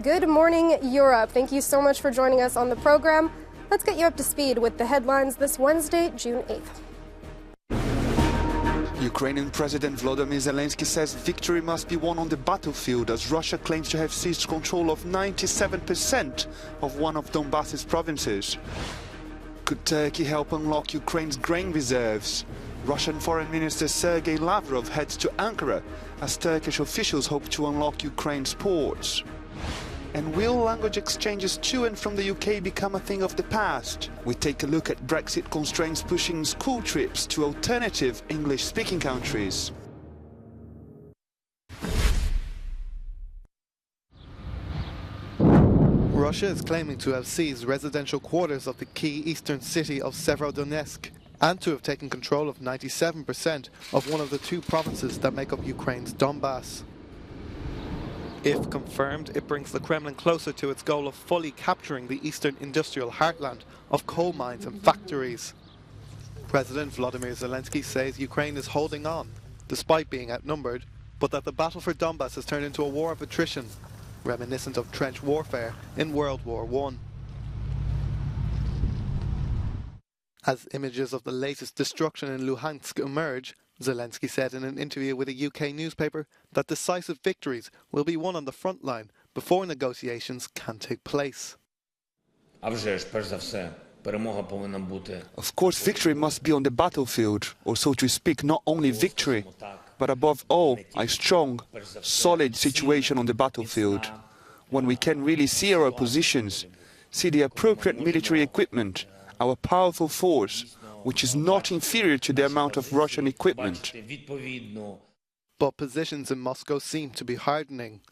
Good morning, Europe. Thank you so much for joining us on the program. Let's get you up to speed with the headlines this Wednesday, June 8th. Ukrainian President Volodymyr Zelensky says victory must be won on the battlefield as Russia claims to have seized control of 97% of one of Donbass's provinces. Could Turkey help unlock Ukraine's grain reserves? Russian Foreign Minister Sergei Lavrov heads to Ankara as Turkish officials hope to unlock Ukraine's ports. And will language exchanges to and from the UK become a thing of the past? We take a look at Brexit constraints pushing school trips to alternative English-speaking countries. Russia is claiming to have seized residential quarters of the key eastern city of Severodonetsk and to have taken control of 97% of one of the two provinces that make up Ukraine's Donbass. If confirmed, it brings the Kremlin closer to its goal of fully capturing the eastern industrial heartland of coal mines and factories. President Volodymyr Zelensky says Ukraine is holding on, despite being outnumbered, but that the battle for Donbass has turned into a war of attrition, reminiscent of trench warfare in World War I. As images of the latest destruction in Luhansk emerge, Zelensky said in an interview with a UK newspaper that decisive victories will be won on the front line before negotiations can take place. Of course, victory must be on the battlefield, or so to speak, not only victory, but above all, a strong, solid situation on the battlefield, when we can really see our positions, see the appropriate military equipment, our powerful force, which is not inferior to the amount of Russian equipment. But positions in Moscow seem to be hardening.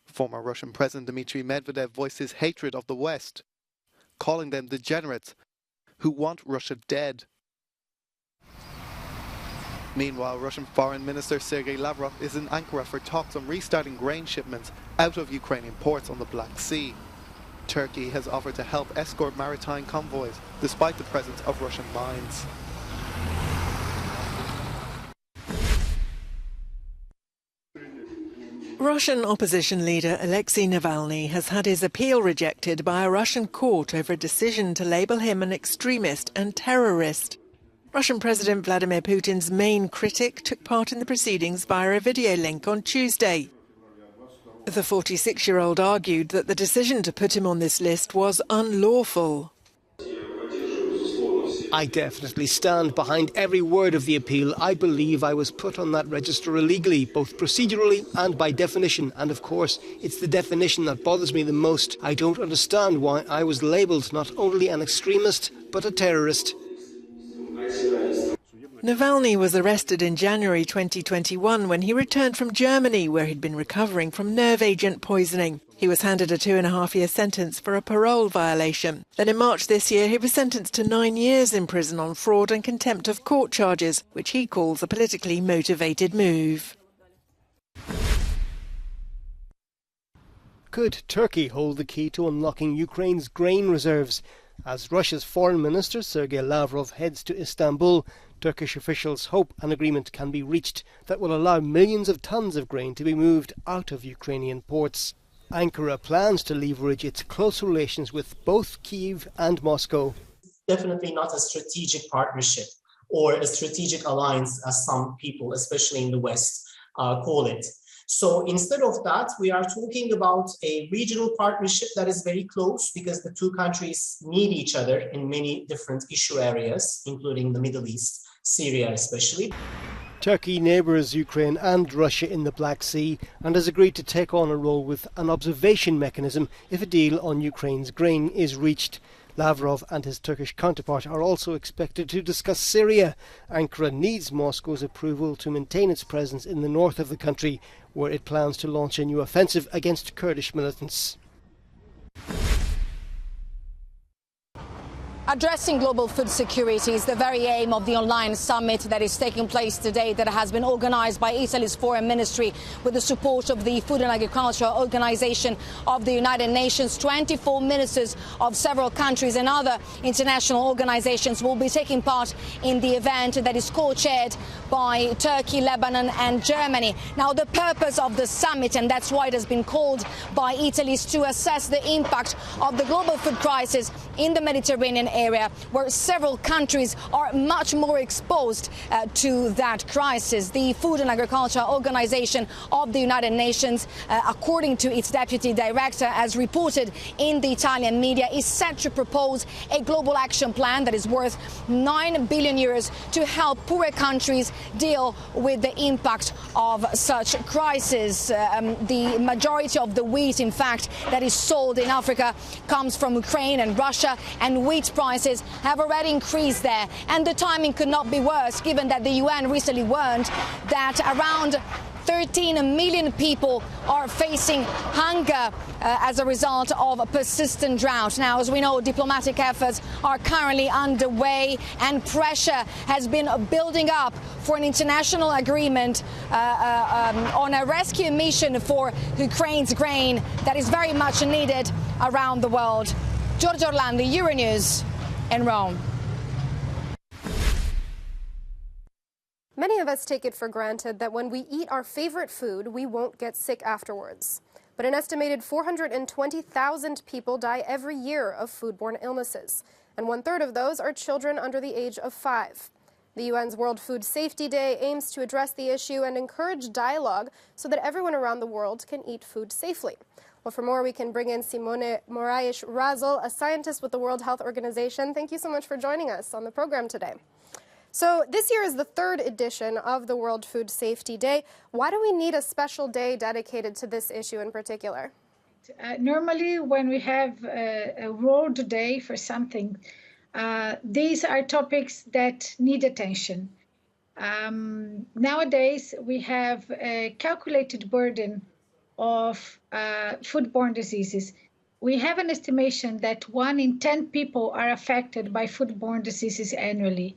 Former Russian President Dmitry Medvedev voiced his hatred of the West, calling them degenerates who want Russia dead. Meanwhile, Russian Foreign Minister Sergei Lavrov is in Ankara for talks on restarting grain shipments out of Ukrainian ports on the Black Sea. Turkey has offered to help escort maritime convoys, despite the presence of Russian mines. Russian opposition leader Alexei Navalny has had his appeal rejected by a Russian court over a decision to label him an extremist and terrorist. Russian President Vladimir Putin's main critic took part in the proceedings via a video link on Tuesday. The 46-year-old argued that the decision to put him on this list was unlawful. I definitely stand behind every word of the appeal. I believe I was put on that register illegally, both procedurally and by definition. And of course, it's the definition that bothers me the most. I don't understand why I was labelled not only an extremist, but a terrorist. Navalny was arrested in January 2021 when he returned from Germany, where he'd been recovering from nerve agent poisoning. He was handed a 2.5-year sentence for a parole violation. Then in March this year, he was sentenced to 9 years in prison on fraud and contempt of court charges, which he calls a politically motivated move. Could Turkey hold the key to unlocking Ukraine's grain reserves? As Russia's Foreign Minister Sergei Lavrov heads to Istanbul, Turkish officials hope an agreement can be reached that will allow millions of tons of grain to be moved out of Ukrainian ports. Ankara plans to leverage its close relations with both Kyiv and Moscow. Definitely not a strategic partnership or a strategic alliance, as some people, especially in the West, call it. So instead of that, we are talking about a regional partnership that is very close because the two countries need each other in many different issue areas, including the Middle East, Syria especially. Turkey neighbours Ukraine and Russia in the Black Sea and has agreed to take on a role with an observation mechanism if a deal on Ukraine's grain is reached. Lavrov and his Turkish counterpart are also expected to discuss Syria. Ankara needs Moscow's approval to maintain its presence in the north of the country, where it plans to launch a new offensive against Kurdish militants. Addressing global food security is the very aim of the online summit that is taking place today, that has been organized by Italy's Foreign Ministry with the support of the Food and Agriculture Organization of the United Nations. 24 ministers of several countries and other international organizations will be taking part in the event that is co-chaired by Turkey, Lebanon and Germany. Now, the purpose of the summit, and that's why it has been called by Italy, is to assess the impact of the global food crisis in the Mediterranean area, where several countries are much more exposed to that crisis. The Food and Agriculture Organization of the United Nations, according to its deputy director, as reported in the Italian media, is set to propose a global action plan that is worth 9 billion euros to help poorer countries deal with the impact of such crisis. The majority of the wheat, in fact, that is sold in Africa comes from Ukraine and Russia, and wheat prices have already increased there. And the timing could not be worse, given that the UN recently warned that around 13 million people are facing hunger as a result of a persistent drought. Now, as we know, diplomatic efforts are currently underway, and pressure has been building up for an international agreement on a rescue mission for Ukraine's grain that is very much needed around the world. Giorgio Orlando, Euronews in Rome. Many of us take it for granted that when we eat our favorite food, we won't get sick afterwards. But an estimated 420,000 people die every year of foodborne illnesses, and 1/3 of those are children under the age of 5. The UN's World Food Safety Day aims to address the issue and encourage dialogue so that everyone around the world can eat food safely. Well, for more, we can bring in Simone Moraes-Razel, a scientist with the World Health Organization. Thank you so much for joining us on the program today. So this year is the 3rd edition of the World Food Safety Day. Why do we need a special day dedicated to this issue in particular? Normally, when we have a World Day for something, these are topics that need attention. Nowadays, we have a calculated burden of foodborne diseases. We have an estimation that 1 in 10 people are affected by foodborne diseases annually.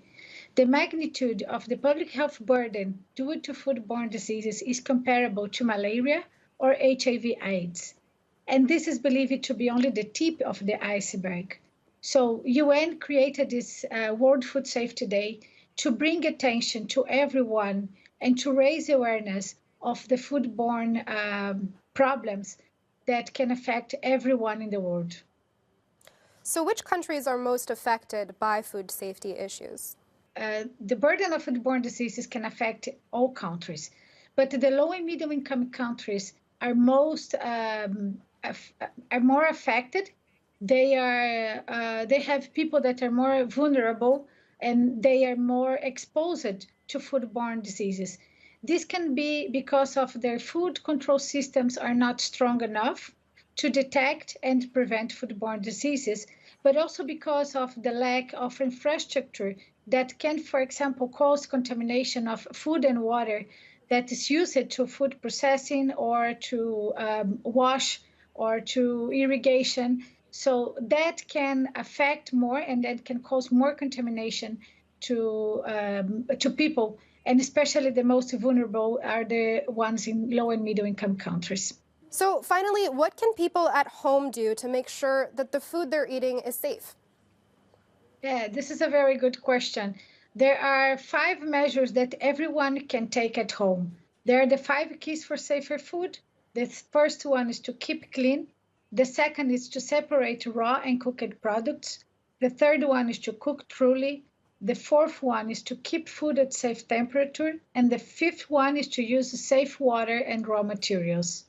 The magnitude of the public health burden due to foodborne diseases is comparable to malaria or HIV/AIDS. And this is believed to be only the tip of the iceberg. So UN created this World Food Safety Day to bring attention to everyone and to raise awareness of the foodborne problems that can affect everyone in the world. So which countries are most affected by food safety issues? The burden of foodborne diseases can affect all countries, but the low and middle income countries are more affected. They have people that are more vulnerable, and they are more exposed to foodborne diseases. This can be because of their food control systems are not strong enough to detect and prevent foodborne diseases, but also because of the lack of infrastructure that can, for example, cause contamination of food and water that is used to food processing or to wash or to irrigation. So that can affect more, and that can cause more contamination to people. And especially the most vulnerable are the ones in low and middle income countries. So finally, what can people at home do to make sure that the food they're eating is safe? Yeah, this is a very good question. There are 5 measures that everyone can take at home. There are the 5 keys for safer food. The first one is to keep clean. The second is to separate raw and cooked products. The third one is to cook truly. The fourth one is to keep food at safe temperature. And the 5th one is to use safe water and raw materials.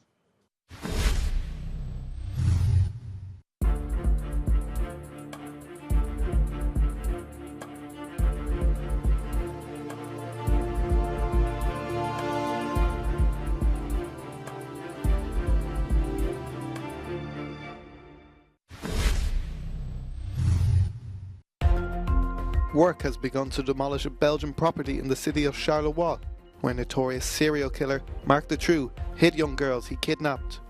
Work has begun to demolish a Belgian property in the city of Charleroi, where notorious serial killer Marc Dutroux hid young girls he kidnapped.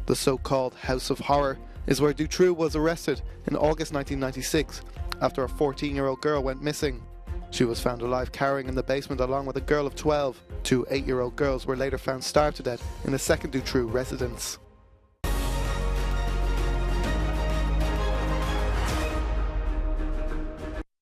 The so-called House of Horror is where Dutroux was arrested in August 1996 after a 14-year-old girl went missing. She was found alive cowering in the basement along with a girl of 12. Two 8-year-old girls were later found starved to death in a second Dutroux residence.